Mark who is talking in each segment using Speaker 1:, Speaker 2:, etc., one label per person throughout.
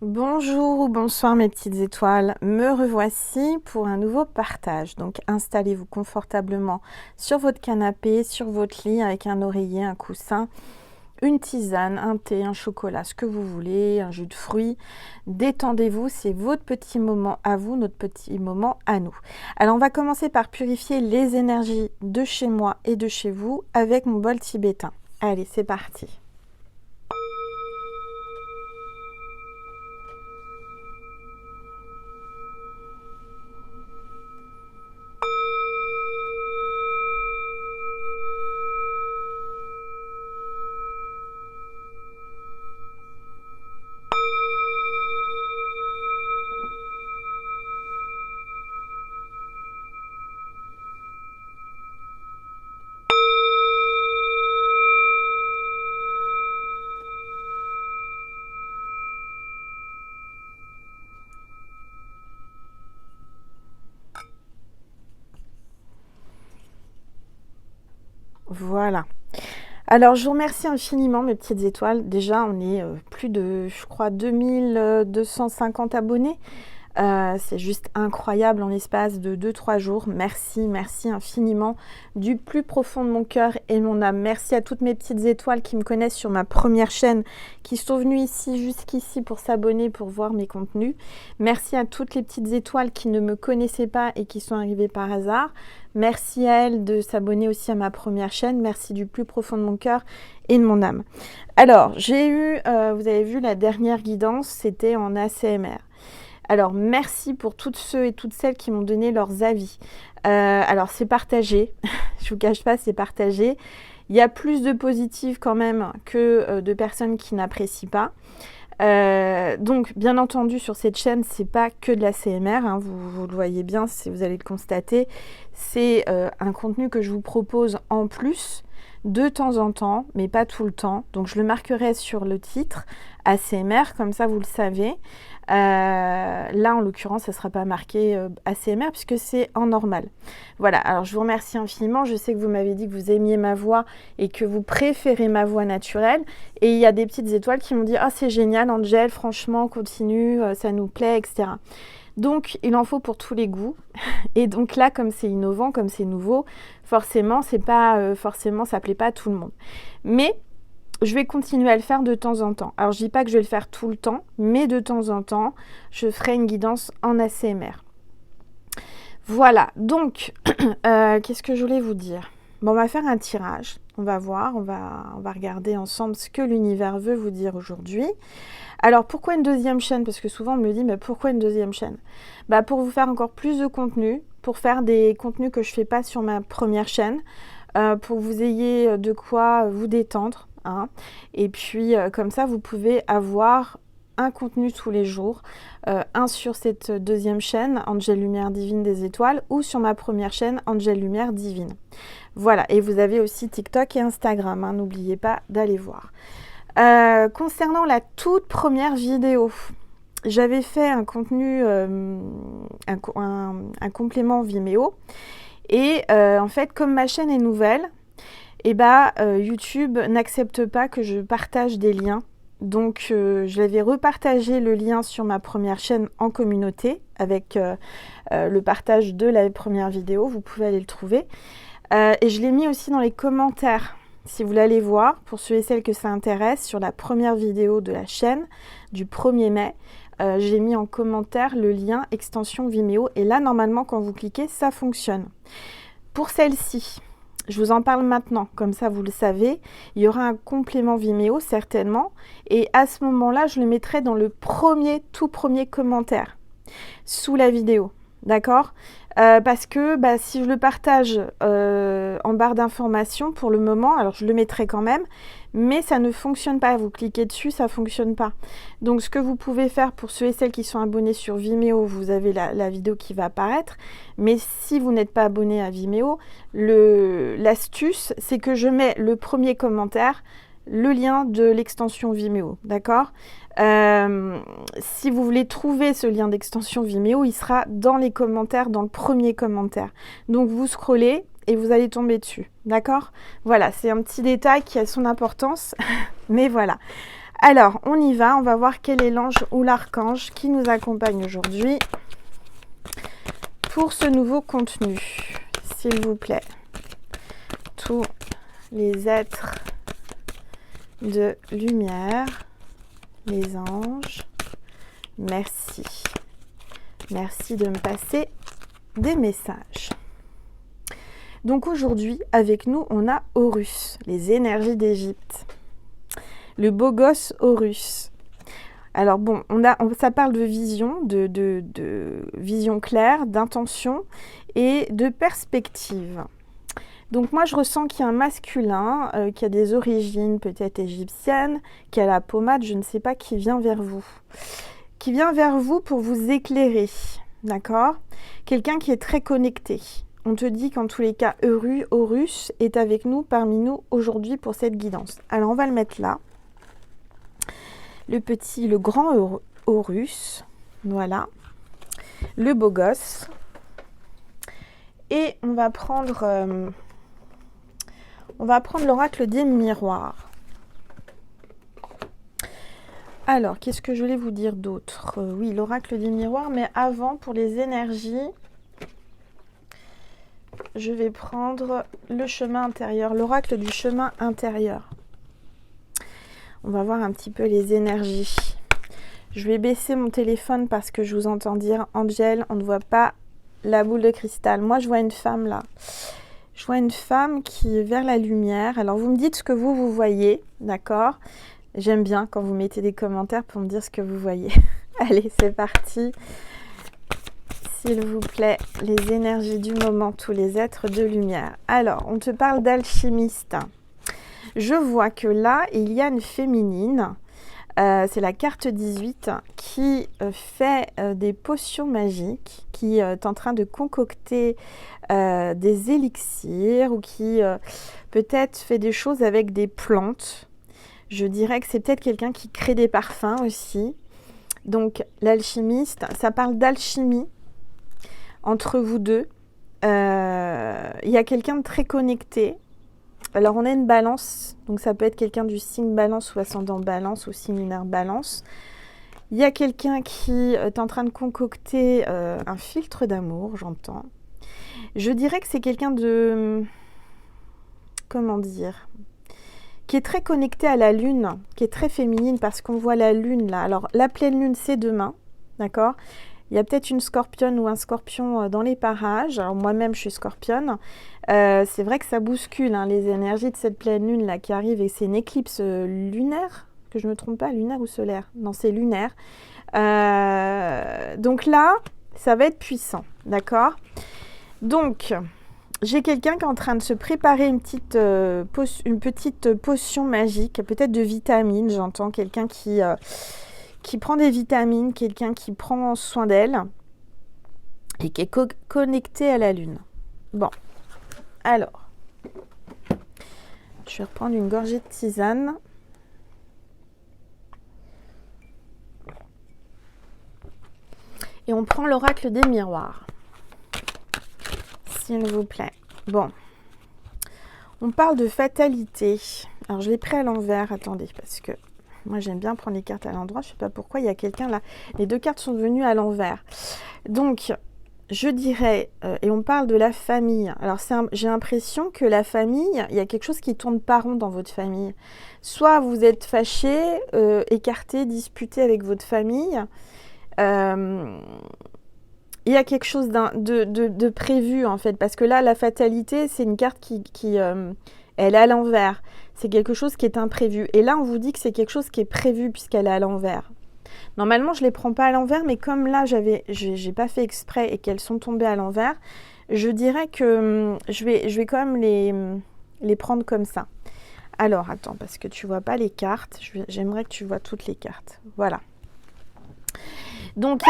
Speaker 1: Bonjour ou bonsoir mes petites étoiles, me revoici pour un nouveau partage. Donc installez-vous confortablement sur votre canapé, sur votre lit avec un oreiller, un coussin, une tisane, un thé, un chocolat, ce que vous voulez, un jus de fruits. Détendez-vous, c'est votre petit moment à vous, notre petit moment à nous. Alors on va commencer par purifier les énergies de chez moi et de chez vous avec mon bol tibétain. Allez, c'est parti. Voilà. Alors, je vous remercie infiniment, mes petites étoiles. Déjà, on est plus de, je crois, 2250 abonnés. C'est juste incroyable en l'espace de 2-3 jours. Merci, merci infiniment du plus profond de mon cœur et de mon âme. Merci à toutes mes petites étoiles qui me connaissent sur ma première chaîne, qui sont venues ici, jusqu'ici pour s'abonner, pour voir mes contenus. Merci à toutes les petites étoiles qui ne me connaissaient pas et qui sont arrivées par hasard. Merci à elles de s'abonner aussi à ma première chaîne. Merci du plus profond de mon cœur et de mon âme. Alors, j'ai eu, vous avez vu la dernière guidance, c'était en ACMR. Alors, merci pour toutes ceux et toutes celles qui m'ont donné leurs avis. Alors, c'est partagé. Je vous cache pas, c'est partagé. Il y a plus de positifs quand même que de personnes qui n'apprécient pas. Donc, bien entendu, sur cette chaîne, c'est pas que de la CMR, hein, vous le voyez bien, si vous allez le constater. C'est un contenu que je vous propose en plus de temps en temps, mais pas tout le temps. Donc, je le marquerai sur le titre ACMR, comme ça vous le savez. Là, en l'occurrence, ça ne sera pas marqué ACMR puisque c'est en normal. Voilà, alors je vous remercie infiniment. Je sais que vous m'avez dit que vous aimiez ma voix et que vous préférez ma voix naturelle. Et il y a des petites étoiles qui m'ont dit « Ah, c'est génial, Angel, franchement, continue, ça nous plaît, etc. » Donc, il en faut pour tous les goûts. Et donc là, comme c'est innovant, comme c'est nouveau, forcément, c'est pas, forcément, ça plaît pas à tout le monde. Mais je vais continuer à le faire de temps en temps. Alors, je dis pas que je vais le faire tout le temps, mais de temps en temps, je ferai une guidance en ACMR. Voilà, donc, qu'est-ce que je voulais vous dire? Bon, on va faire un tirage. On va voir, on va regarder ensemble ce que l'univers veut vous dire aujourd'hui. Alors, pourquoi une deuxième chaîne? Parce que souvent, on me dit, mais pourquoi une deuxième chaîne? Pour vous faire encore plus de contenu, pour faire des contenus que je ne fais pas sur ma première chaîne, pour que vous ayez de quoi vous détendre. Hein. Et puis, comme ça, vous pouvez avoir un contenu tous les jours, un sur cette deuxième chaîne, Angel Lumière Divine des Étoiles, ou sur ma première chaîne, Angel Lumière Divine. Voilà, et vous avez aussi TikTok et Instagram, hein, n'oubliez pas d'aller voir. Concernant la toute première vidéo, j'avais fait un contenu, un complément Vimeo. Et en fait, comme ma chaîne est nouvelle, YouTube n'accepte pas que je partage des liens. Donc, je l'avais repartagé le lien sur ma première chaîne en communauté avec le partage de la première vidéo. Vous pouvez aller le trouver. Et je l'ai mis aussi dans les commentaires. Si vous voulez aller voir, pour ceux et celles que ça intéresse, sur la première vidéo de la chaîne du 1er mai, j'ai mis en commentaire le lien extension Vimeo. Et là, normalement, quand vous cliquez, ça fonctionne. Pour celle-ci, je vous en parle maintenant, comme ça vous le savez. Il y aura un complément Vimeo, certainement. Et à ce moment-là, je le mettrai dans le tout premier commentaire, sous la vidéo. D'accord? Parce que si je le partage en barre d'informations pour le moment, alors je le mettrai quand même, mais ça ne fonctionne pas. Vous cliquez dessus, ça ne fonctionne pas. Donc ce que vous pouvez faire pour ceux et celles qui sont abonnés sur Vimeo, vous avez la vidéo qui va apparaître. Mais si vous n'êtes pas abonné à Vimeo, l'astuce, c'est que je mets le premier commentaire, le lien de l'extension Vimeo, d'accord? Si vous voulez trouver ce lien d'extension Vimeo, il sera dans les commentaires, dans le premier commentaire. Donc vous scrollez et vous allez tomber dessus, d'accord? Voilà, c'est un petit détail qui a son importance, mais voilà. Alors, on y va. On va voir quel est l'ange ou l'archange qui nous accompagne aujourd'hui pour ce nouveau contenu. S'il vous plaît. Tous les êtres de lumière, les anges, merci. Merci de me passer des messages. Donc aujourd'hui, avec nous, on a Horus, les énergies d'Égypte. Le beau gosse Horus. Alors bon, ça parle de vision, de vision claire, d'intention et de perspective. Donc moi, je ressens qu'il y a un masculin qui a des origines peut-être égyptiennes, qui a la pommade, je ne sais pas, qui vient vers vous. Qui vient vers vous pour vous éclairer, d'accord? Quelqu'un qui est très connecté. On te dit qu'en tous les cas, Horus est avec nous, parmi nous, aujourd'hui pour cette guidance. Alors, on va le mettre là. Le grand Horus, voilà. Le beau gosse. Et on va prendre l'oracle des miroirs. Alors, qu'est-ce que je voulais vous dire d'autre? Oui, l'oracle des miroirs, mais avant, pour les énergies, je vais prendre le chemin intérieur, l'oracle du chemin intérieur. On va voir un petit peu les énergies. Je vais baisser mon téléphone parce que je vous entends dire « Angel, on ne voit pas la boule de cristal ». Moi, je vois une femme là. Je vois une femme qui est vers la lumière. Alors, vous me dites ce que vous voyez, d'accord? J'aime bien quand vous mettez des commentaires pour me dire ce que vous voyez. Allez, c'est parti. S'il vous plaît, les énergies du moment, tous les êtres de lumière. Alors, on te parle d'alchimiste. Je vois que là, il y a une féminine, c'est la carte 18, qui fait des potions magiques, qui est en train de concocter des élixirs ou qui peut-être fait des choses avec des plantes. Je dirais que c'est peut-être quelqu'un qui crée des parfums aussi. Donc, l'alchimiste, ça parle d'alchimie entre vous deux. Il y a quelqu'un de très connecté. Alors, on a une balance, donc ça peut être quelqu'un du signe balance ou ascendant balance ou signe lunaire balance. Il y a quelqu'un qui est en train de concocter un filtre d'amour, j'entends. Je dirais que c'est quelqu'un de... Comment dire? Qui est très connecté à la lune, qui est très féminine parce qu'on voit la lune là. Alors, la pleine lune, c'est demain, d'accord? Il y a peut-être une scorpionne ou un scorpion dans les parages. Alors, moi-même, je suis scorpionne. C'est vrai que ça bouscule hein, les énergies de cette pleine lune là qui arrive et c'est une éclipse lunaire, que je ne me trompe pas, lunaire ou solaire? Non, c'est lunaire. Donc là, ça va être puissant, d'accord? Donc, j'ai quelqu'un qui est en train de se préparer une petite potion magique, peut-être de vitamines, j'entends quelqu'un qui prend des vitamines, quelqu'un qui prend soin d'elle et qui est connecté à la lune. Bon. Alors, je vais reprendre une gorgée de tisane. Et on prend l'oracle des miroirs. S'il vous plaît. Bon. On parle de fatalité. Alors, je l'ai pris à l'envers. Attendez, parce que moi, j'aime bien prendre les cartes à l'endroit. Je ne sais pas pourquoi, il y a quelqu'un là. Les deux cartes sont venues à l'envers. Donc... je dirais, et on parle de la famille. Alors, j'ai l'impression que la famille, il y a quelque chose qui tourne pas rond dans votre famille. Soit vous êtes fâché, écarté, disputé avec votre famille. Il y a quelque chose de prévu, en fait. Parce que là, la fatalité, c'est une carte qui elle est à l'envers. C'est quelque chose qui est imprévu. Et là, on vous dit que c'est quelque chose qui est prévu puisqu'elle est à l'envers. Normalement, je ne les prends pas à l'envers, mais comme là, j'ai pas fait exprès et qu'elles sont tombées à l'envers, je dirais que je vais quand même les prendre comme ça. Alors, attends, parce que tu vois pas les cartes. J'aimerais que tu vois toutes les cartes. Voilà. Donc,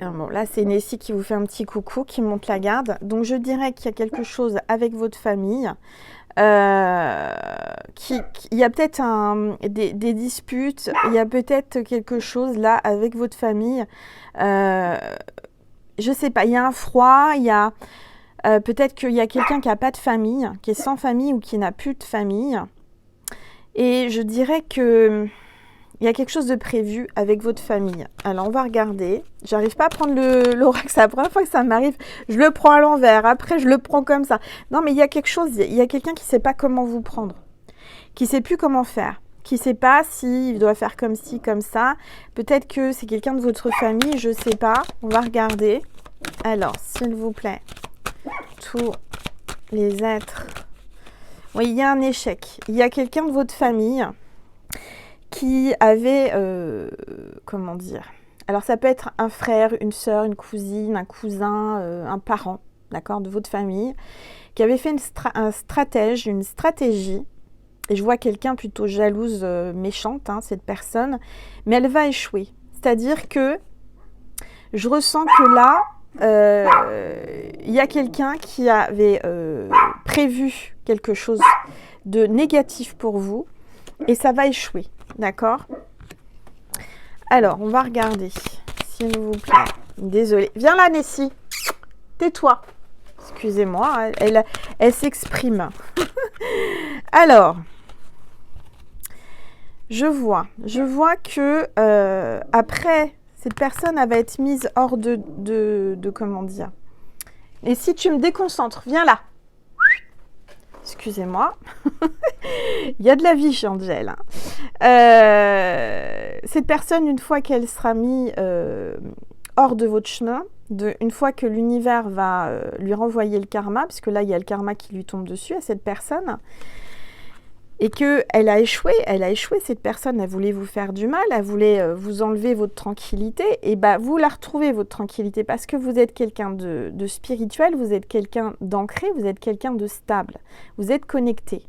Speaker 1: bon, là, c'est Nessie qui vous fait un petit coucou, qui monte la garde. Donc, je dirais qu'il y a quelque chose avec votre famille. Il y a peut-être des disputes, il y a peut-être quelque chose là avec votre famille. Je sais pas, il y a un froid, il y a peut-être qu'il y a quelqu'un qui n'a pas de famille, qui est sans famille ou qui n'a plus de famille. Et je dirais que Il y a quelque chose de prévu avec votre famille. Alors, on va regarder. J'arrive pas à prendre l'oracle. C'est la première fois que ça m'arrive. Je le prends à l'envers. Après, je le prends comme ça. Non, mais il y a quelque chose. Il y a quelqu'un qui sait pas comment vous prendre. Qui sait plus comment faire. Qui sait pas s'il doit faire comme ci, comme ça. Peut-être que c'est quelqu'un de votre famille. Je sais pas. On va regarder. Alors, s'il vous plaît. Tous les êtres. Oui, il y a un échec. Il y a quelqu'un de votre famille qui avait, comment dire, alors ça peut être un frère, une sœur, une cousine, un cousin, un parent, d'accord, de votre famille, qui avait fait une stratégie, et je vois quelqu'un plutôt jalouse, méchante, hein, cette personne, mais elle va échouer. C'est-à-dire que je ressens que là, il y a quelqu'un qui avait prévu quelque chose de négatif pour vous, et ça va échouer. D'accord? Alors, on va regarder, s'il vous plaît. Désolée. Viens là, Nessie. Tais-toi. Excusez-moi, elle s'exprime. Alors, je vois que après, cette personne elle va être mise hors de comment dire. Et si tu me déconcentres, viens là. Excusez-moi. Il y a de la vie chez Angel. Cette personne, une fois qu'elle sera mise hors de votre chemin, une fois que l'univers va lui renvoyer le karma, parce que là, il y a le karma qui lui tombe dessus à cette personne, et qu'elle a échoué, cette personne, elle voulait vous faire du mal, elle voulait vous enlever votre tranquillité, et bah, vous la retrouvez, votre tranquillité, parce que vous êtes quelqu'un de spirituel, vous êtes quelqu'un d'ancré, vous êtes quelqu'un de stable, vous êtes connecté.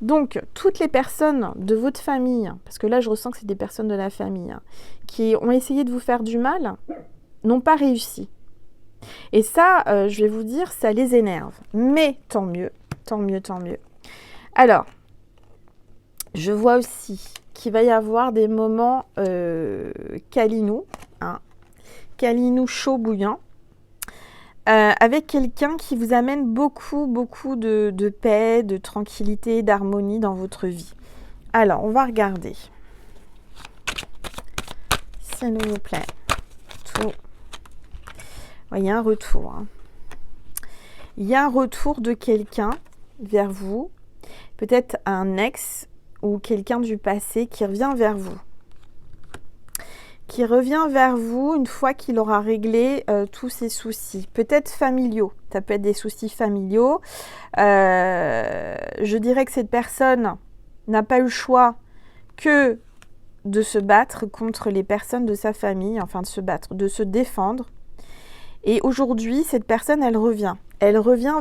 Speaker 1: Donc, toutes les personnes de votre famille, parce que là, je ressens que c'est des personnes de la famille, hein, qui ont essayé de vous faire du mal, n'ont pas réussi. Et ça, je vais vous dire, ça les énerve. Mais tant mieux, tant mieux, tant mieux. Alors, je vois aussi qu'il va y avoir des moments câlinous, hein, câlinous chaud bouillant, avec quelqu'un qui vous amène beaucoup de paix, de tranquillité, d'harmonie dans votre vie. Alors, on va regarder. S'il vous plaît. Tout. Il y a un retour. Hein. Il y a un retour de quelqu'un vers vous, peut-être un ex ou quelqu'un du passé qui revient vers vous. Qui revient vers vous une fois qu'il aura réglé tous ses soucis, peut-être familiaux. Ça peut être des soucis familiaux. Je dirais que cette personne n'a pas eu le choix que de se battre contre les personnes de sa famille, enfin de se battre, de se défendre. Et aujourd'hui, cette personne, elle revient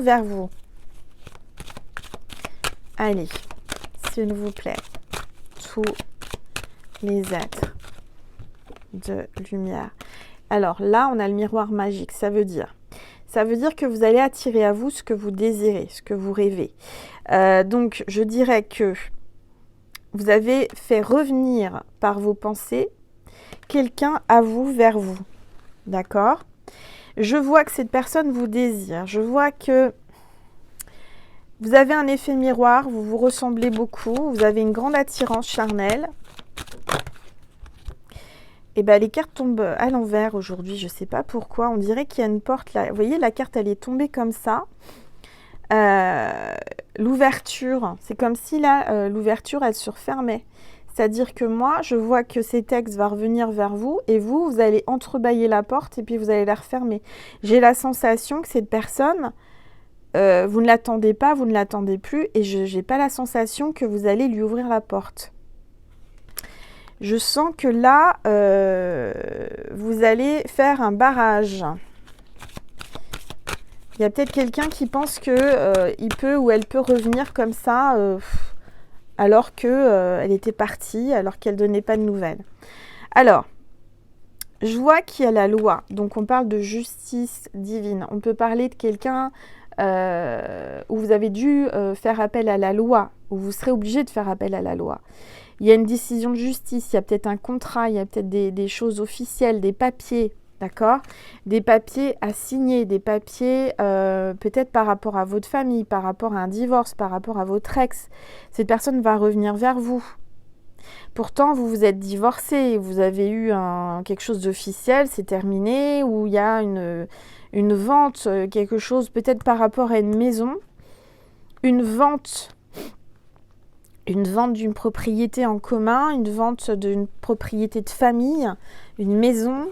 Speaker 1: vers vous. Allez, s'il vous plaît, tous les êtres de lumière. Alors là, on a le miroir magique. Ça veut dire que vous allez attirer à vous ce que vous désirez, ce que vous rêvez. Donc, je dirais que vous avez fait revenir par vos pensées quelqu'un à vous, vers vous. D'accord? Je vois que cette personne vous désire. Je vois que vous avez un effet miroir, vous vous ressemblez beaucoup, vous avez une grande attirance charnelle. Et bien, les cartes tombent à l'envers aujourd'hui, je ne sais pas pourquoi. On dirait qu'il y a une porte là. Vous voyez, la carte, elle est tombée comme ça. L'ouverture, c'est comme si là, l'ouverture, elle se refermait. C'est-à-dire que moi, je vois que cet ex va revenir vers vous et vous allez entrebâiller la porte et puis vous allez la refermer. J'ai la sensation que cette personne, vous ne l'attendez pas, vous ne l'attendez plus et je n'ai pas la sensation que vous allez lui ouvrir la porte. Je sens que là, vous allez faire un barrage. Il y a peut-être quelqu'un qui pense que il peut ou elle peut revenir comme ça, alors qu'elle était partie, alors qu'elle ne donnait pas de nouvelles. Alors, je vois qu'il y a la loi. Donc, on parle de justice divine. On peut parler de quelqu'un où vous avez dû faire appel à la loi, où vous serez obligé de faire appel à la loi. Il y a une décision de justice, il y a peut-être un contrat, il y a peut-être des choses officielles, des papiers, d'accord? Des papiers à signer, des papiers peut-être par rapport à votre famille, par rapport à un divorce, par rapport à votre ex. Cette personne va revenir vers vous. Pourtant, vous vous êtes divorcé, vous avez eu quelque chose d'officiel, c'est terminé, ou il y a une vente, quelque chose peut-être par rapport à une maison, une vente d'une propriété en commun, une vente d'une propriété de famille, une maison.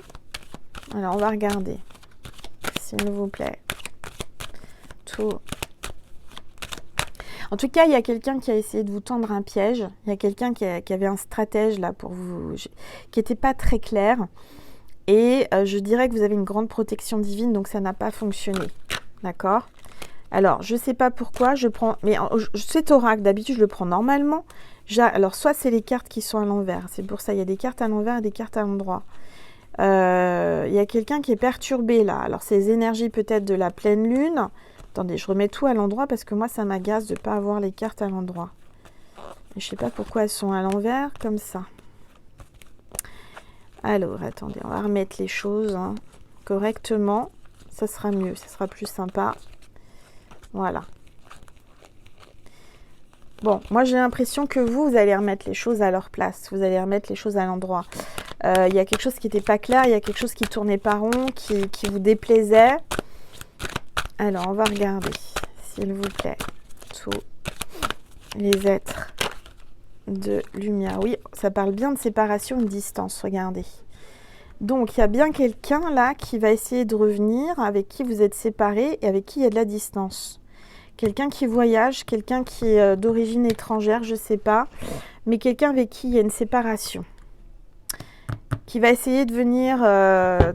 Speaker 1: Alors, on va regarder, s'il vous plaît. Tout. En tout cas, il y a quelqu'un qui a essayé de vous tendre un piège. Il y a quelqu'un qui avait un stratège là pour vous, qui n'était pas très clair. Et je dirais que vous avez une grande protection divine, donc ça n'a pas fonctionné. D'accord? Alors, je ne sais pas pourquoi, je prends... Mais cet oracle, d'habitude, je le prends normalement. Alors, soit c'est les cartes qui sont à l'envers. C'est pour ça, il y a des cartes à l'envers et des cartes à l'endroit. Il y a quelqu'un qui est perturbé là. Alors, c'est les énergies peut-être de la pleine lune. Attendez, je remets tout à l'endroit parce que moi, ça m'agace de ne pas avoir les cartes à l'endroit. Je ne sais pas pourquoi elles sont à l'envers, comme ça. Alors, attendez, on va remettre les choses correctement. Ça sera mieux, ça sera plus sympa. Voilà. Bon, moi, j'ai l'impression que vous allez remettre les choses à leur place. Vous allez remettre les choses à l'endroit. Il y a quelque chose qui n'était pas clair, il y a quelque chose qui tournait pas rond, qui vous déplaisait. Alors, on va regarder, s'il vous plaît, tous les êtres de lumière. Oui, ça parle bien de séparation et de distance, regardez. Donc, il y a bien quelqu'un là qui va essayer de revenir, avec qui vous êtes séparés et avec qui il y a de la distance. Quelqu'un qui voyage, quelqu'un qui est d'origine étrangère, je ne sais pas, mais quelqu'un avec qui il y a une séparation. Qui va essayer de venir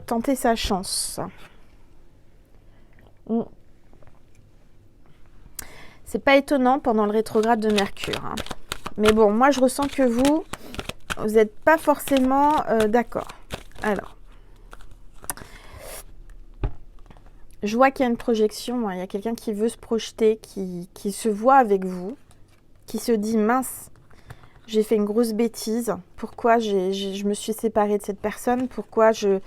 Speaker 1: tenter sa chance. C'est pas étonnant pendant le rétrograde de Mercure. Hein. Mais bon, moi je ressens que vous n'êtes pas forcément d'accord. Alors, je vois qu'il y a une projection. Hein. Il y a quelqu'un qui veut se projeter, qui se voit avec vous, qui se dit mince, j'ai fait une grosse bêtise. Pourquoi je me suis séparée de cette personne? Pourquoi je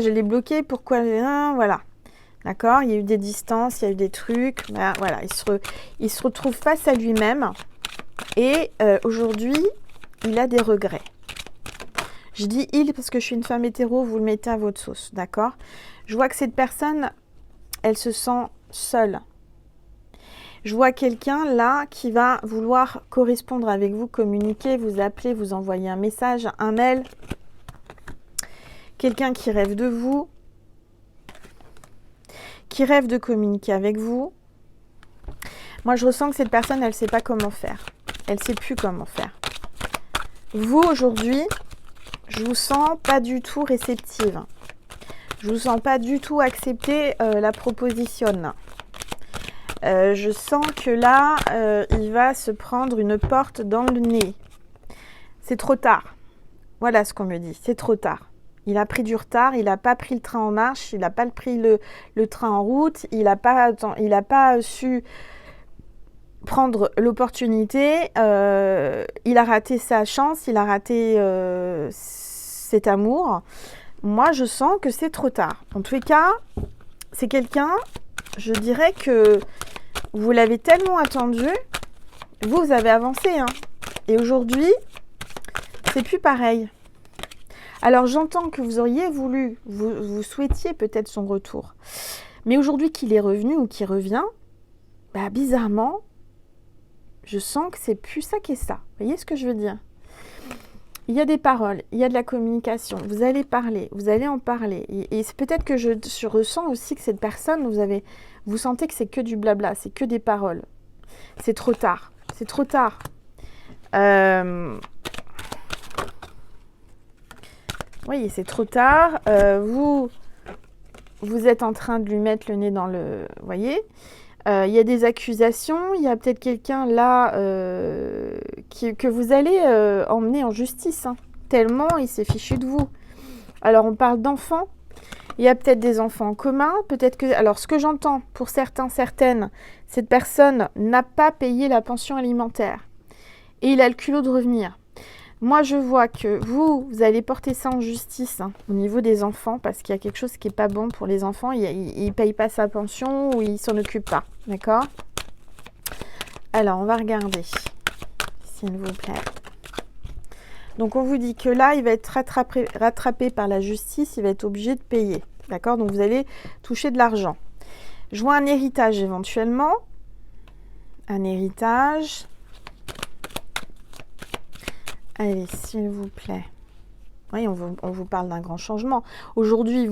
Speaker 1: l'ai bloquée? Pourquoi voilà. D'accord, il y a eu des distances, il y a eu des trucs. Voilà, il se retrouve face à lui-même. Et aujourd'hui, il a des regrets. Je dis il parce que je suis une femme hétéro, vous le mettez à votre sauce. D'accord? Je vois que cette personne, elle se sent seule. Je vois quelqu'un là qui va vouloir correspondre avec vous, communiquer, vous appeler, vous envoyer un message, un mail. Quelqu'un qui rêve de vous. Qui rêve de communiquer avec vous. Moi, je ressens que cette personne, elle ne sait pas comment faire. Elle ne sait plus comment faire. Vous, aujourd'hui, je vous sens pas du tout réceptive. Je vous sens pas du tout accepter la proposition. Je sens que là, il va se prendre une porte dans le nez. C'est trop tard. Voilà ce qu'on me dit. C'est trop tard. Il a pris du retard, il n'a pas pris le train en marche, il n'a pas pris le train en route, il n'a pas su prendre l'opportunité, il a raté sa chance, il a raté cet amour. Moi, je sens que c'est trop tard. En tous les cas, c'est quelqu'un, je dirais que vous l'avez tellement attendu, vous avez avancé. Hein. Et aujourd'hui, c'est plus pareil. Alors, j'entends que vous auriez voulu, vous souhaitiez peut-être son retour. Mais aujourd'hui qu'il est revenu ou qu'il revient, bah, bizarrement, je sens que c'est plus ça qu'est ça. Vous voyez ce que je veux dire? Il y a des paroles, il y a de la communication. Vous allez parler, vous allez en parler. Et c'est peut-être que je ressens aussi que cette personne, vous sentez que c'est que du blabla, c'est que des paroles. C'est trop tard. C'est trop tard. Oui, c'est trop tard. Vous êtes en train de lui mettre le nez dans le... Vous voyez, il y a des accusations. Il y a peut-être quelqu'un là que vous allez emmener en justice. Hein, tellement il s'est fichu de vous. Alors, on parle d'enfants. Il y a peut-être des enfants en commun. Peut-être que... Alors, ce que j'entends, pour certains, certaines, cette personne n'a pas payé la pension alimentaire. Et il a le culot de revenir. Moi, je vois que vous allez porter ça en justice hein, au niveau des enfants parce qu'il y a quelque chose qui n'est pas bon pour les enfants. Il ne paye pas sa pension ou il ne s'en occupe pas. D'accord? Alors, on va regarder, s'il vous plaît. Donc, on vous dit que là, il va être rattrapé par la justice, il va être obligé de payer. D'accord? Donc, vous allez toucher de l'argent. Je vois un héritage éventuellement. Un héritage. Allez, s'il vous plaît. Oui, on vous parle d'un grand changement. Aujourd'hui,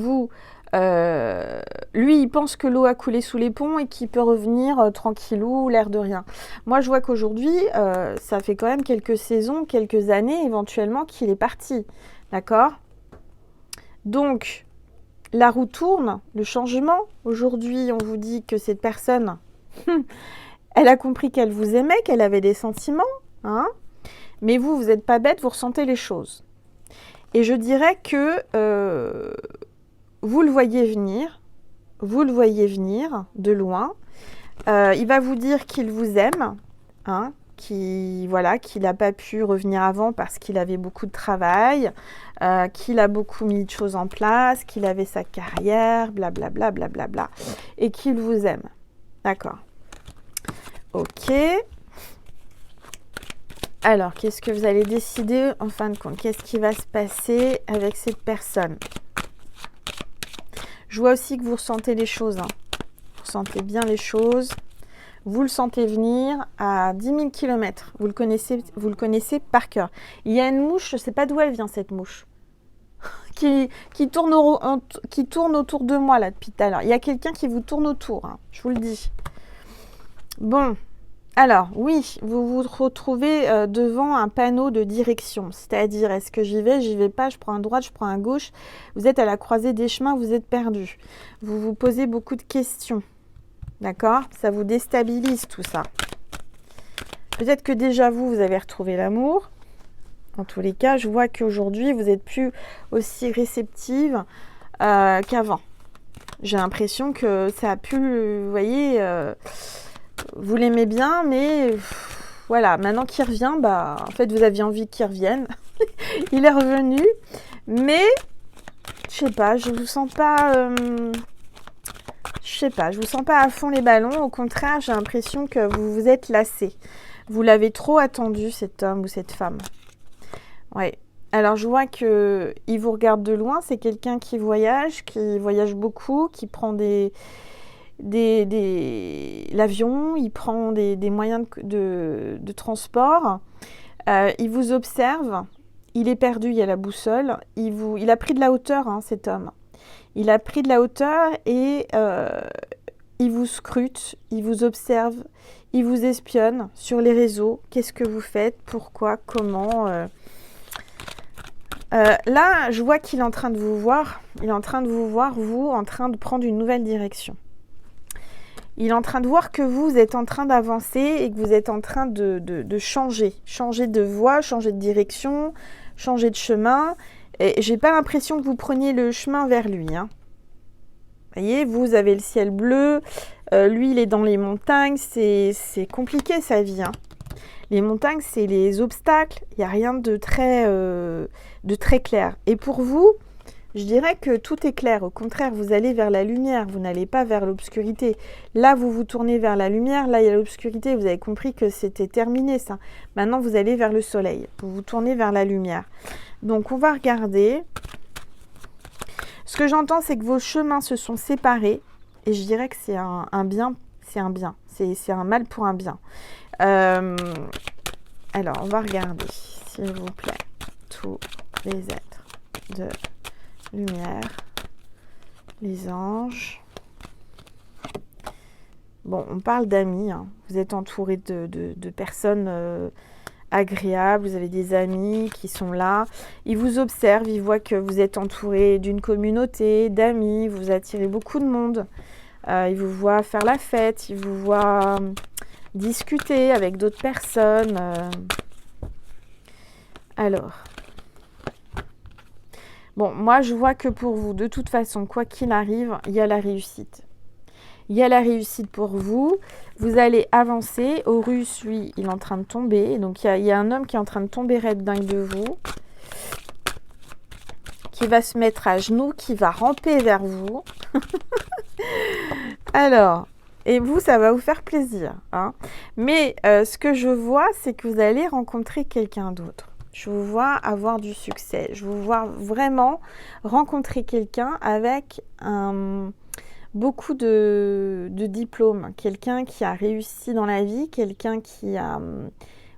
Speaker 1: lui, il pense que l'eau a coulé sous les ponts et qu'il peut revenir tranquillou, l'air de rien. Moi, je vois qu'aujourd'hui, ça fait quand même quelques saisons, quelques années éventuellement qu'il est parti. D'accord? Donc, la roue tourne, le changement. Aujourd'hui, on vous dit que cette personne, elle a compris qu'elle vous aimait, qu'elle avait des sentiments. Hein, mais vous n'êtes pas bête, vous ressentez les choses. Et je dirais que vous le voyez venir de loin. Il va vous dire qu'il vous aime, hein, qu'il n'a pas pu revenir avant parce qu'il avait beaucoup de travail, qu'il a beaucoup mis de choses en place, qu'il avait sa carrière, blablabla, blablabla, et qu'il vous aime. D'accord. Ok. Alors, qu'est-ce que vous allez décider en fin de compte? Qu'est-ce qui va se passer avec cette personne? Je vois aussi que vous ressentez les choses. Hein. Vous ressentez bien les choses. Vous le sentez venir à 10 000 km. Vous le connaissez par cœur. Il y a une mouche, je ne sais pas d'où elle vient cette mouche, qui tourne autour de moi là depuis tout à l'heure. Il y a quelqu'un qui vous tourne autour, hein, je vous le dis. Bon. Alors, oui, vous vous retrouvez devant un panneau de direction, c'est-à-dire, est-ce que j'y vais pas, je prends à droite, je prends à gauche, vous êtes à la croisée des chemins, vous êtes perdu. Vous vous posez beaucoup de questions, d'accord? Ça vous déstabilise tout ça. Peut-être que déjà vous avez retrouvé l'amour. En tous les cas, je vois qu'aujourd'hui, vous n'êtes plus aussi réceptive qu'avant. J'ai l'impression que ça a pu, vous voyez... vous l'aimez bien, mais voilà, maintenant qu'il revient, en fait, vous aviez envie qu'il revienne. Il est revenu, mais je sais pas, je vous sens pas, je vous sens pas à fond les ballons. Au contraire, j'ai l'impression que vous vous êtes lassé. Vous l'avez trop attendu, cet homme ou cette femme. Ouais. Alors, je vois que il vous regarde de loin. C'est quelqu'un qui voyage beaucoup, qui prend l'avion, il prend des moyens de transport, il vous observe, il est perdu, il y a la boussole, il a pris de la hauteur, hein, cet homme. Il a pris de la hauteur et il vous scrute, il vous observe, il vous espionne sur les réseaux. Qu'est-ce que vous faites? Pourquoi? Comment? Là, je vois qu'il est en train de vous voir. Il est en train de vous voir, vous, en train de prendre une nouvelle direction. Il est en train de voir que vous êtes en train d'avancer et que vous êtes en train de changer. Changer de voie, changer de direction, changer de chemin. Et j'ai pas l'impression que vous preniez le chemin vers lui. Hein. Vous voyez, vous avez le ciel bleu. Lui, il est dans les montagnes. C'est compliqué, sa vie. Hein. Les montagnes, c'est les obstacles. Il n'y a rien de très clair. Et pour vous... je dirais que tout est clair. Au contraire, vous allez vers la lumière. Vous n'allez pas vers l'obscurité. Là, vous vous tournez vers la lumière. Là, il y a l'obscurité. Vous avez compris que c'était terminé, ça. Maintenant, vous allez vers le soleil. Vous vous tournez vers la lumière. Donc, on va regarder. Ce que j'entends, c'est que vos chemins se sont séparés. Et je dirais que c'est un bien. C'est un bien. C'est un mal pour un bien. Alors, on va regarder, s'il vous plaît, tous les êtres de lumière, les anges. Bon, on parle d'amis. Hein. Vous êtes entouré de personnes agréables. Vous avez des amis qui sont là. Ils vous observent. Ils voient que vous êtes entouré d'une communauté d'amis. Vous attirez beaucoup de monde. Ils vous voient faire la fête. Ils vous voient discuter avec d'autres personnes. Alors... bon, moi, je vois que pour vous, de toute façon, quoi qu'il arrive, il y a la réussite. Il y a la réussite pour vous. Vous allez avancer. Horus, lui, il est en train de tomber. Donc, il y a un homme qui est en train de tomber raide dingue de vous. Qui va se mettre à genoux, qui va ramper vers vous. Alors, et vous, ça va vous faire plaisir. Hein. Mais ce que je vois, c'est que vous allez rencontrer quelqu'un d'autre. Je vous vois avoir du succès. Je vous vois vraiment rencontrer quelqu'un avec beaucoup de diplômes. Quelqu'un qui a réussi dans la vie, quelqu'un qui a,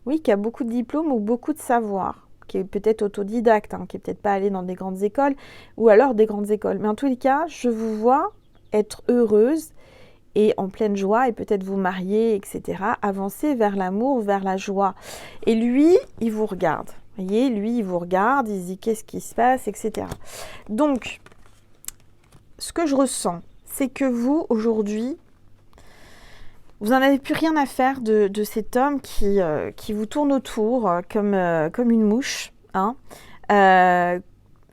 Speaker 1: oui, qui a beaucoup de diplômes ou beaucoup de savoir, qui est peut-être autodidacte, hein, qui n'est peut-être pas allé dans des grandes écoles ou alors des grandes écoles. Mais en tous les cas, je vous vois être heureuse et en pleine joie et peut-être vous marier, etc. Avancer vers l'amour, vers la joie. Et lui, il vous regarde. Vous voyez, lui, il vous regarde, il se dit qu'est-ce qui se passe, etc. Donc, ce que je ressens, c'est que vous, aujourd'hui, vous n'en avez plus rien à faire de cet homme qui vous tourne autour comme une mouche. Hein.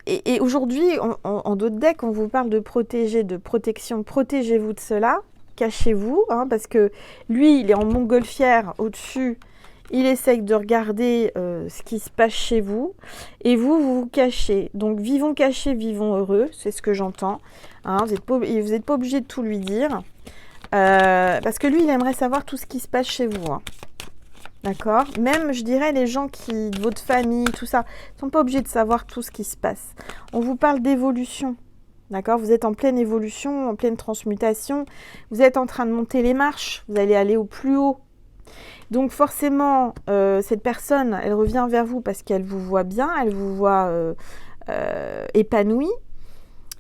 Speaker 1: Et aujourd'hui, en d'autres decks, on vous parle de protéger, de protection. Protégez-vous de cela, cachez-vous, hein, parce que lui, il est en montgolfière au-dessus. Il essaye de regarder ce qui se passe chez vous. Et vous, vous vous cachez. Donc, vivons cachés, vivons heureux. C'est ce que j'entends. Hein, vous n'êtes pas obligé de tout lui dire. Parce que lui, il aimerait savoir tout ce qui se passe chez vous. Hein. D'accord? Même, je dirais, les gens de votre famille, tout ça, ne sont pas obligés de savoir tout ce qui se passe. On vous parle d'évolution. D'accord? Vous êtes en pleine évolution, en pleine transmutation. Vous êtes en train de monter les marches. Vous allez aller au plus haut. Donc forcément, cette personne, elle revient vers vous parce qu'elle vous voit bien, elle vous voit épanouie,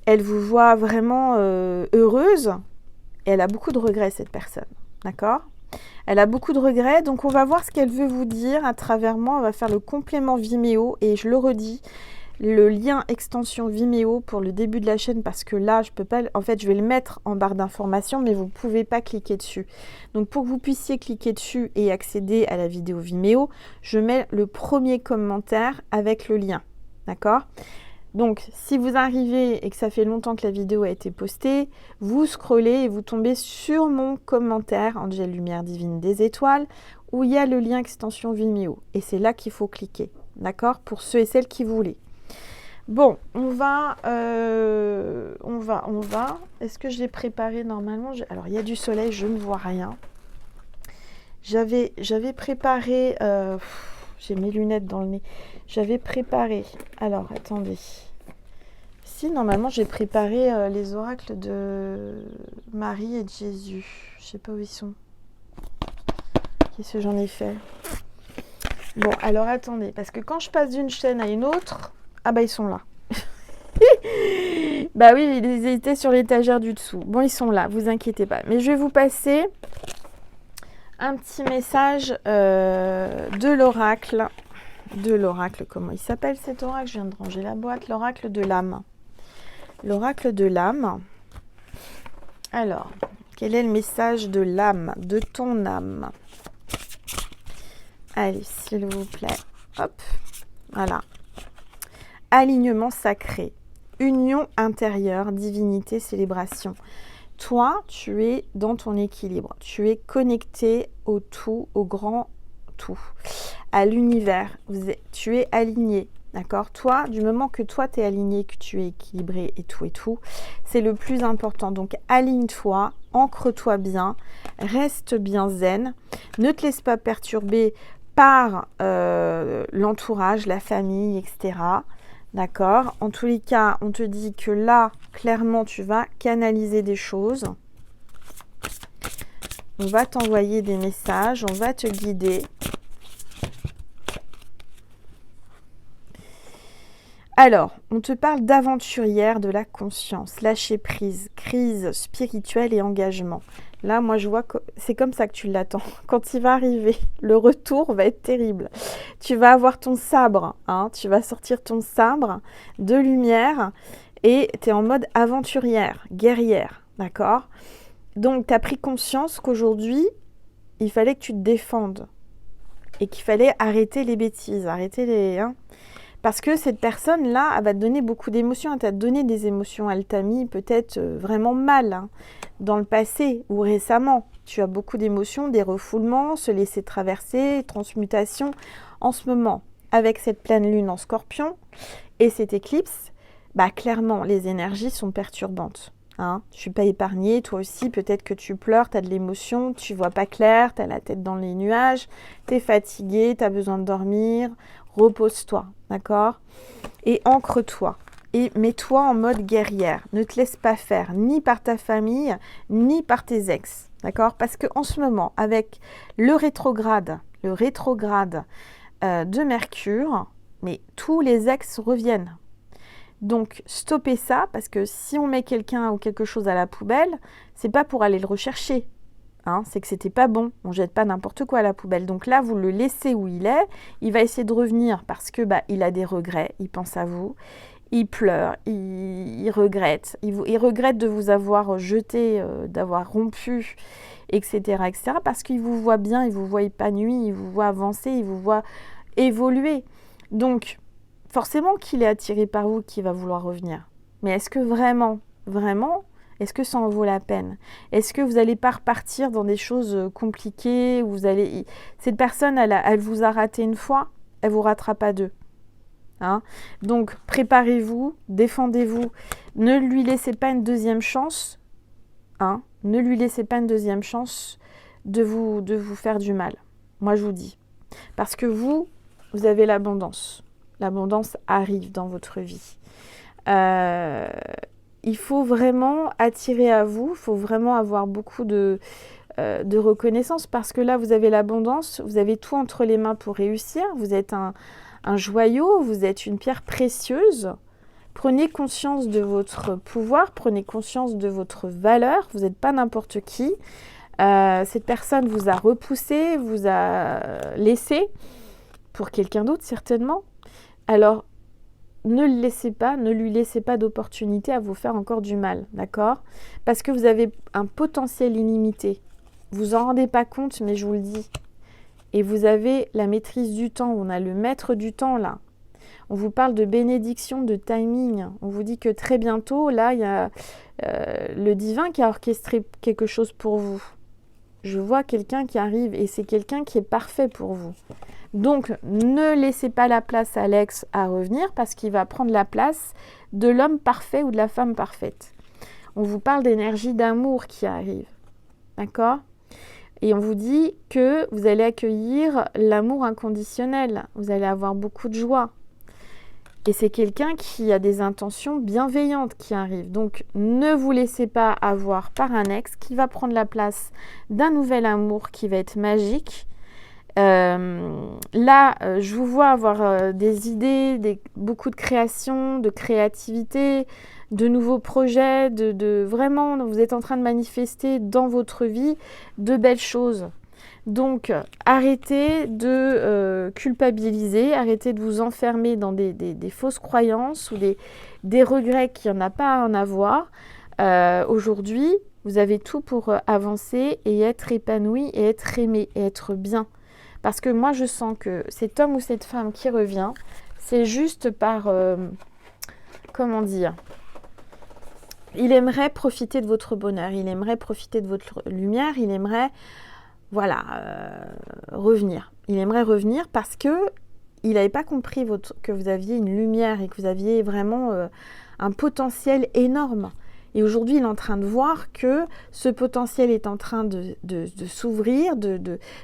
Speaker 1: elle vous voit vraiment heureuse. Et elle a beaucoup de regrets, cette personne. D'accord? Elle a beaucoup de regrets, donc on va voir ce qu'elle veut vous dire à travers moi. On va faire le complément Vimeo et je le redis, le lien extension Vimeo pour le début de la chaîne parce que là, je peux pas. En fait, je vais le mettre en barre d'informations, mais vous ne pouvez pas cliquer dessus. Donc, pour que vous puissiez cliquer dessus et accéder à la vidéo Vimeo, je mets le premier commentaire avec le lien. D'accord? Donc, si vous arrivez et que ça fait longtemps que la vidéo a été postée, vous scrollez et vous tombez sur mon commentaire Angèle Lumière Divine des Étoiles où il y a le lien extension Vimeo. Et c'est là qu'il faut cliquer. D'accord? Pour ceux et celles qui voulaient. Bon, on va. Est-ce que j'ai préparé normalement? Alors, il y a du soleil, je ne vois rien. J'avais préparé... j'ai mes lunettes dans le nez. J'avais préparé... Alors, attendez. Si, normalement, j'ai préparé les oracles de Marie et de Jésus. Je ne sais pas où ils sont. Qu'est-ce que j'en ai fait? Bon, alors, attendez. Parce que quand je passe d'une chaîne à une autre... Ah bah, ils sont là. Bah oui, ils étaient sur l'étagère du dessous. Bon, ils sont là, vous inquiétez pas. Mais je vais vous passer un petit message de l'oracle. De l'oracle, comment il s'appelle cet oracle? Je viens de ranger la boîte. L'oracle de l'âme. L'oracle de l'âme. Alors, quel est le message de l'âme, de ton âme? Allez, s'il vous plaît. Hop, voilà. Alignement sacré. Union intérieure, divinité, célébration. Toi, tu es dans ton équilibre. Tu es connecté au tout, au grand tout, à l'univers. Tu es aligné, d'accord? Toi, du moment que toi, tu es aligné, que tu es équilibré et tout, c'est le plus important. Donc, aligne-toi, ancre-toi bien, reste bien zen. Ne te laisse pas perturber par l'entourage, la famille, etc. D'accord? En tous les cas, on te dit que là, clairement, tu vas canaliser des choses. On va t'envoyer des messages, on va te guider. Alors, on te parle d'aventurière de la conscience, lâcher prise, crise spirituelle et engagement. Là, moi, je vois que c'est comme ça que tu l'attends. Quand il va arriver, le retour va être terrible. Tu vas avoir ton sabre, hein, tu vas sortir ton sabre de lumière et tu es en mode aventurière, guerrière, d'accord? Donc, tu as pris conscience qu'aujourd'hui, il fallait que tu te défendes et qu'il fallait arrêter les bêtises, arrêter les... Hein. Parce que cette personne-là, elle va te donner beaucoup d'émotions, elle t'a donné des émotions, elle t'a mis peut-être vraiment mal hein, dans le passé ou récemment. Tu as beaucoup d'émotions, des refoulements, se laisser traverser, transmutation. En ce moment, avec cette pleine lune en Scorpion et cette éclipse, bah clairement, les énergies sont perturbantes. Hein, je ne suis pas épargnée, toi aussi, peut-être que tu pleures, tu as de l'émotion, tu vois pas clair, tu as la tête dans les nuages, tu es fatigué, tu as besoin de dormir, repose-toi, d'accord? Et ancre-toi. Et mets-toi en mode guerrière. Ne te laisse pas faire, ni par ta famille, ni par tes ex, d'accord? Parce qu'en ce moment, avec le rétrograde de Mercure, mais tous les ex reviennent. Donc, stoppez ça, parce que si on met quelqu'un ou quelque chose à la poubelle, c'est pas pour aller le rechercher. Hein, c'est que c'était pas bon. On jette pas n'importe quoi à la poubelle. Donc là, vous le laissez où il est. Il va essayer de revenir parce que il a des regrets. Il pense à vous. Il pleure. Il regrette. Il regrette de vous avoir jeté, d'avoir rompu, etc., etc. Parce qu'il vous voit bien, il vous voit épanoui, il vous voit avancer, il vous voit évoluer. Donc, forcément qu'il est attiré par vous, qu'il va vouloir revenir. Mais est-ce que vraiment, est-ce que ça en vaut la peine? Est-ce que vous n'allez pas repartir dans des choses compliquées où cette personne, elle vous a raté une fois, elle vous ratera pas deux. Hein? Donc, préparez-vous, défendez-vous. Ne lui laissez pas une deuxième chance. Hein? Ne lui laissez pas une deuxième chance de vous faire du mal. Moi, je vous dis. Parce que vous avez l'abondance. L'abondance arrive dans votre vie. Il faut vraiment attirer à vous, il faut vraiment avoir beaucoup de reconnaissance parce que là, vous avez l'abondance, vous avez tout entre les mains pour réussir, vous êtes un joyau, vous êtes une pierre précieuse. Prenez conscience de votre pouvoir, prenez conscience de votre valeur, vous n'êtes pas n'importe qui. Cette personne vous a repoussé, vous a laissé pour quelqu'un d'autre certainement. Alors, ne le laissez pas, ne lui laissez pas d'opportunité à vous faire encore du mal, d'accord? Parce que vous avez un potentiel illimité. Vous en rendez pas compte, mais je vous le dis. Et vous avez la maîtrise du temps, on a le maître du temps là. On vous parle de bénédiction, de timing. On vous dit que très bientôt, là, il y a le divin qui a orchestré quelque chose pour vous. Je vois quelqu'un qui arrive et c'est quelqu'un qui est parfait pour vous. Donc, ne laissez pas la place à l'ex à revenir parce qu'il va prendre la place de l'homme parfait ou de la femme parfaite. On vous parle d'énergie d'amour qui arrive. D'accord ? Et on vous dit que vous allez accueillir l'amour inconditionnel. Vous allez avoir beaucoup de joie. Et c'est quelqu'un qui a des intentions bienveillantes qui arrivent. Donc, ne vous laissez pas avoir par un ex qui va prendre la place d'un nouvel amour qui va être magique. Je vous vois avoir des idées, beaucoup de création, de créativité, de nouveaux projets, vraiment, vous êtes en train de manifester dans votre vie de belles choses. Donc, arrêtez de culpabiliser, arrêtez de vous enfermer dans des fausses croyances ou des regrets qu'il n'y en a pas à en avoir. Aujourd'hui, vous avez tout pour avancer et être épanoui et être aimé et être bien. Parce que moi, je sens que cet homme ou cette femme qui revient, c'est juste par... comment dire ? Il aimerait profiter de votre bonheur, il aimerait profiter de votre lumière, il aimerait... revenir. Il aimerait revenir parce que il n'avait pas compris que vous aviez une lumière et que vous aviez vraiment un potentiel énorme. Et aujourd'hui, il est en train de voir que ce potentiel est en train de s'ouvrir,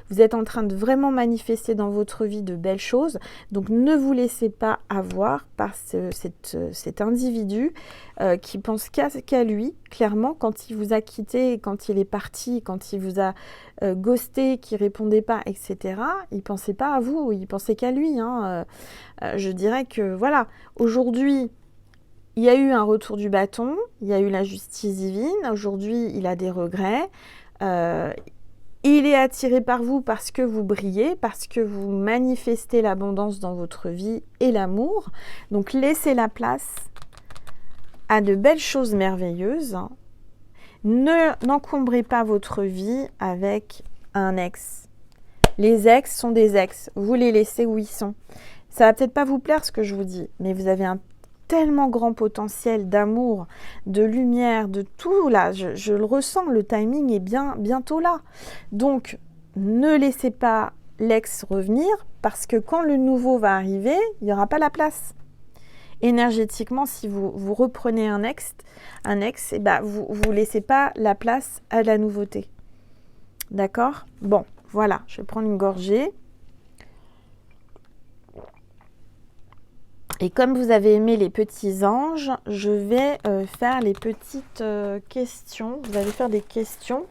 Speaker 1: vous êtes en train de vraiment manifester dans votre vie de belles choses. Donc, ne vous laissez pas avoir par cet individu qui pense qu'à lui, clairement, quand il vous a quitté, quand il est parti, quand il vous a ghosté, qui ne répondait pas, etc. Il ne pensait pas à vous, il pensait qu'à lui. Je dirais que, voilà, aujourd'hui... Il y a eu un retour du bâton, il y a eu la justice divine, aujourd'hui il a des regrets, il est attiré par vous parce que vous brillez, parce que vous manifestez l'abondance dans votre vie et l'amour, donc laissez la place à de belles choses merveilleuses, n'encombrez pas votre vie avec un ex. Les ex sont des ex, vous les laissez où ils sont. Ça va peut-être pas vous plaire ce que je vous dis, mais vous avez un tellement grand potentiel d'amour, de lumière, de tout là, je le ressens, le timing est bientôt là. Donc, ne laissez pas l'ex revenir parce que quand le nouveau va arriver, il n'y aura pas la place. énergétiquement, si vous reprenez un ex, et ben, vous ne laissez pas la place à la nouveauté. D'accord? Bon, voilà, je vais prendre une gorgée. Et comme vous avez aimé les petits anges, je vais faire les petites questions. Vous allez faire des questions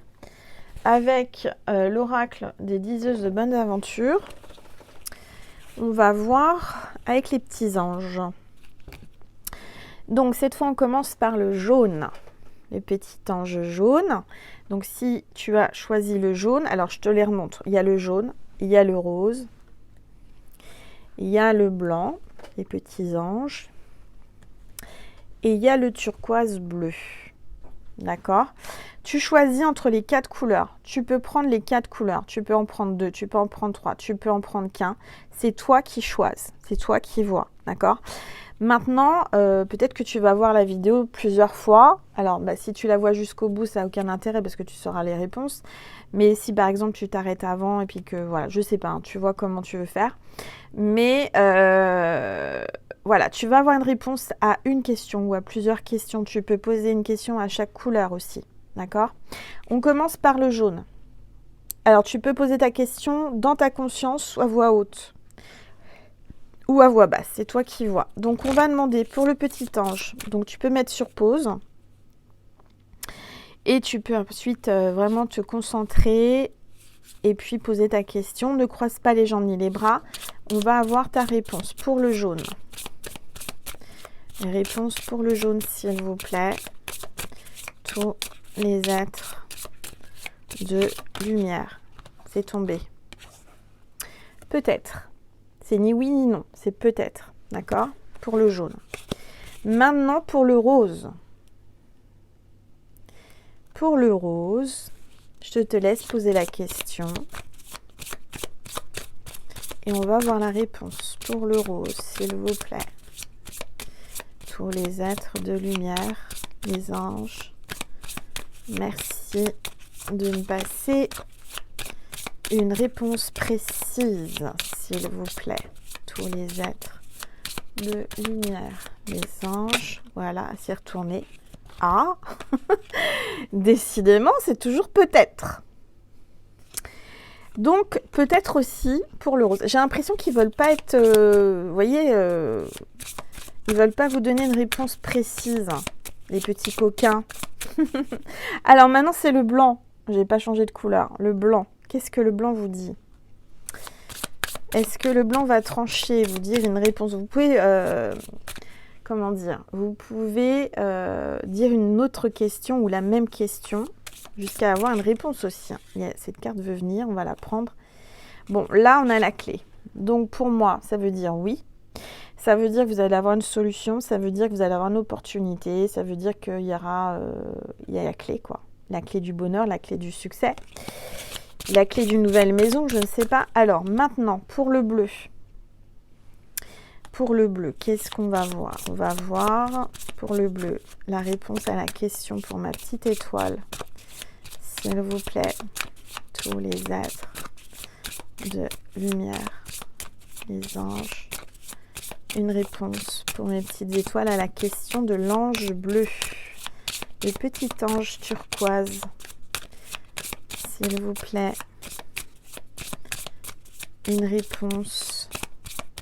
Speaker 1: avec l'oracle des diseuses de bonne aventure. On va voir avec les petits anges. Donc cette fois, on commence par le jaune. Les petits anges jaunes. Donc si tu as choisi le jaune, alors je te les remontre. Il y a le jaune, il y a le rose, il y a le blanc, les petits anges, et il y a le turquoise bleu. D'accord? Tu choisis entre les 4 couleurs. Tu peux prendre les 4 couleurs. Tu peux en prendre 2, tu peux en prendre 3, tu peux en prendre qu'un. C'est toi qui choisis. C'est toi qui vois. D'accord? Maintenant, peut-être que tu vas voir la vidéo plusieurs fois. Alors, si tu la vois jusqu'au bout, ça n'a aucun intérêt parce que tu sauras les réponses. Mais si, par exemple, tu t'arrêtes avant et puis que, voilà, je sais pas, hein, tu vois comment tu veux faire. Mais, voilà, tu vas avoir une réponse à une question ou à plusieurs questions. Tu peux poser une question à chaque couleur aussi. D'accord? On commence par le jaune. Alors, tu peux poser ta question dans ta conscience ou à voix haute. Ou à voix basse, c'est toi qui vois. Donc, on va demander pour le petit ange. Donc, tu peux mettre sur pause. Et tu peux ensuite vraiment te concentrer et puis poser ta question. Ne croise pas les jambes ni les bras. On va avoir ta réponse pour le jaune. Réponse pour le jaune, s'il vous plaît. Tous les êtres de lumière. C'est tombé. Peut-être. C'est ni oui ni non, c'est peut-être, d'accord? Pour le jaune. Maintenant, pour le rose. Pour le rose, je te laisse poser la question. Et on va voir la réponse. Pour le rose, s'il vous plaît. Tous les êtres de lumière, les anges. Merci de me passer une réponse précise, s'il vous plaît. Tous les êtres de lumière, les anges. Voilà, à s'y retourner. Ah, décidément, c'est toujours peut-être. Donc, peut-être aussi pour le rose. J'ai l'impression qu'ils ne veulent pas être... vous voyez, ils ne veulent pas vous donner une réponse précise, les petits coquins. Alors, maintenant, c'est le blanc. Je n'ai pas changé de couleur. Le blanc. Qu'est-ce que le blanc vous dit? Est-ce que le blanc va trancher, vous dire une réponse? Vous pouvez, comment dire? Vous pouvez dire une autre question ou la même question jusqu'à avoir une réponse aussi. Cette carte veut venir, on va la prendre. Bon, là, on a la clé. Donc, pour moi, ça veut dire oui. Ça veut dire que vous allez avoir une solution. Ça veut dire que vous allez avoir une opportunité. Ça veut dire qu'il y aura il y a la clé, quoi. La clé du bonheur, la clé du succès. La clé d'une nouvelle maison, je ne sais pas. Alors, maintenant, pour le bleu. Pour le bleu, qu'est-ce qu'on va voir? On va voir, pour le bleu, la réponse à la question pour ma petite étoile. S'il vous plaît, tous les êtres de lumière, les anges. Une réponse pour mes petites étoiles à la question de l'ange bleu. Le petit ange turquoise. S'il vous plaît, une réponse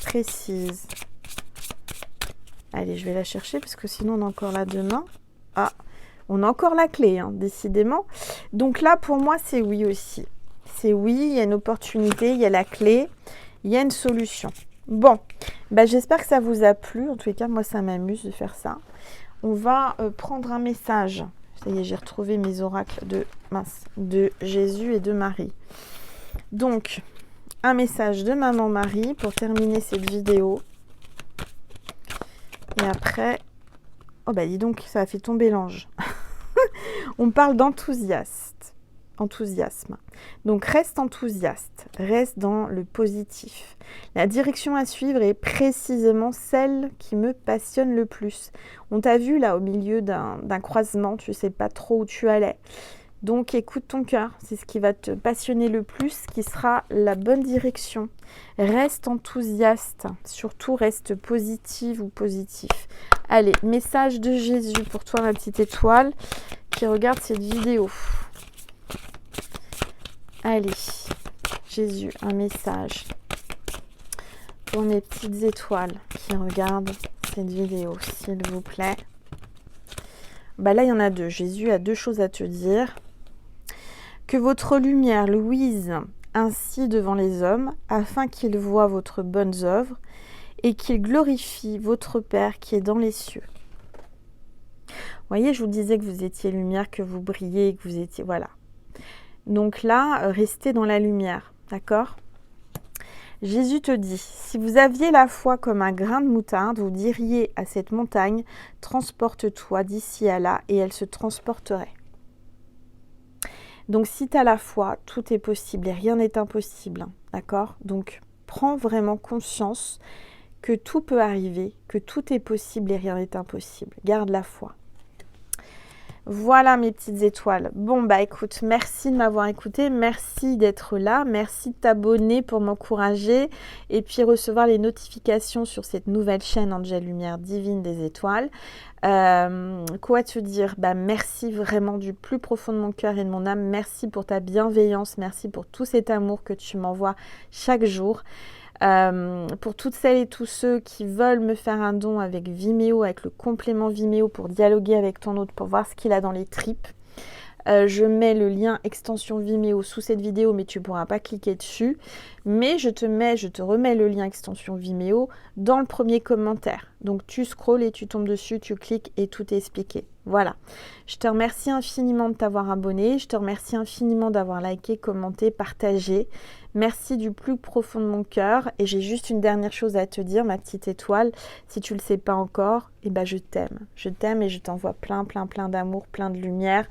Speaker 1: précise. Allez, je vais la chercher parce que sinon on est encore là demain. Ah, on a encore la clé, hein, décidément. Donc là, pour moi, c'est oui aussi. C'est oui, il y a une opportunité, il y a la clé, il y a une solution. Bon, j'espère que ça vous a plu. En tous les cas, moi, ça m'amuse de faire ça. On va prendre un message. Ça y est, j'ai retrouvé mes oracles de Jésus et de Marie. Donc, un message de Maman Marie pour terminer cette vidéo. Et après, oh dis donc, ça a fait tomber l'ange. On parle enthousiasme. Donc, reste enthousiaste, reste dans le positif. La direction à suivre est précisément celle qui me passionne le plus. On t'a vu là au milieu d'un croisement, tu sais pas trop où tu allais. Donc écoute ton cœur, c'est ce qui va te passionner le plus, qui sera la bonne direction. Reste enthousiaste, surtout reste positive ou positif. Allez, message de Jésus pour toi ma petite étoile qui regarde cette vidéo. Allez, Jésus, un message pour mes petites étoiles qui regardent cette vidéo, s'il vous plaît. Bah là, il y en a deux. Jésus a deux choses à te dire. Que votre lumière luise ainsi devant les hommes, afin qu'ils voient votre bonnes œuvres et qu'ils glorifient votre Père qui est dans les cieux. Vous voyez, je vous disais que vous étiez lumière, que vous brillez, que vous étiez... Voilà. Donc là, restez dans la lumière, d'accord ? Jésus te dit, si vous aviez la foi comme un grain de moutarde, vous diriez à cette montagne, transporte-toi d'ici à là, et elle se transporterait. Donc si tu as la foi, tout est possible et rien n'est impossible, d'accord ? Donc prends vraiment conscience que tout peut arriver, que tout est possible et rien n'est impossible. Garde la foi. Voilà mes petites étoiles. Bon bah écoute, merci de m'avoir écouté, merci d'être là, merci de t'abonner pour m'encourager et puis recevoir les notifications sur cette nouvelle chaîne Angel Lumière Divine des Étoiles. Quoi te dire ? Bah merci vraiment du plus profond de mon cœur et de mon âme. Merci pour ta bienveillance, merci pour tout cet amour que tu m'envoies chaque jour. Pour toutes celles et tous ceux qui veulent me faire un don avec Vimeo, avec le complément Vimeo pour dialoguer avec ton hôte, pour voir ce qu'il a dans les tripes. Je mets le lien extension Vimeo sous cette vidéo, mais tu ne pourras pas cliquer dessus. Mais je te remets le lien extension Vimeo dans le premier commentaire. Donc tu scrolles et tu tombes dessus, tu cliques et tout est expliqué. Voilà. Je te remercie infiniment de t'avoir abonné. Je te remercie infiniment d'avoir liké, commenté, partagé. Merci du plus profond de mon cœur. Et j'ai juste une dernière chose à te dire, ma petite étoile. Si tu ne le sais pas encore, eh ben je t'aime. Je t'aime et je t'envoie plein d'amour, plein de lumière.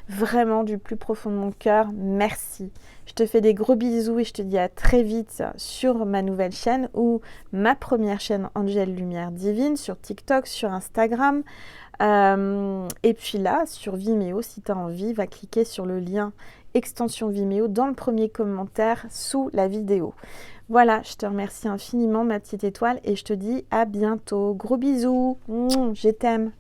Speaker 1: Vraiment du plus profond de mon cœur, merci. Je te fais des gros bisous et je te dis à très vite sur ma nouvelle chaîne ou ma première chaîne Angel Lumière Divine sur TikTok, sur Instagram. Et puis là, sur Vimeo, si tu as envie, va cliquer sur le lien extension Vimeo dans le premier commentaire sous la vidéo. Voilà, je te remercie infiniment ma petite étoile et je te dis à bientôt. Gros bisous, je t'aime.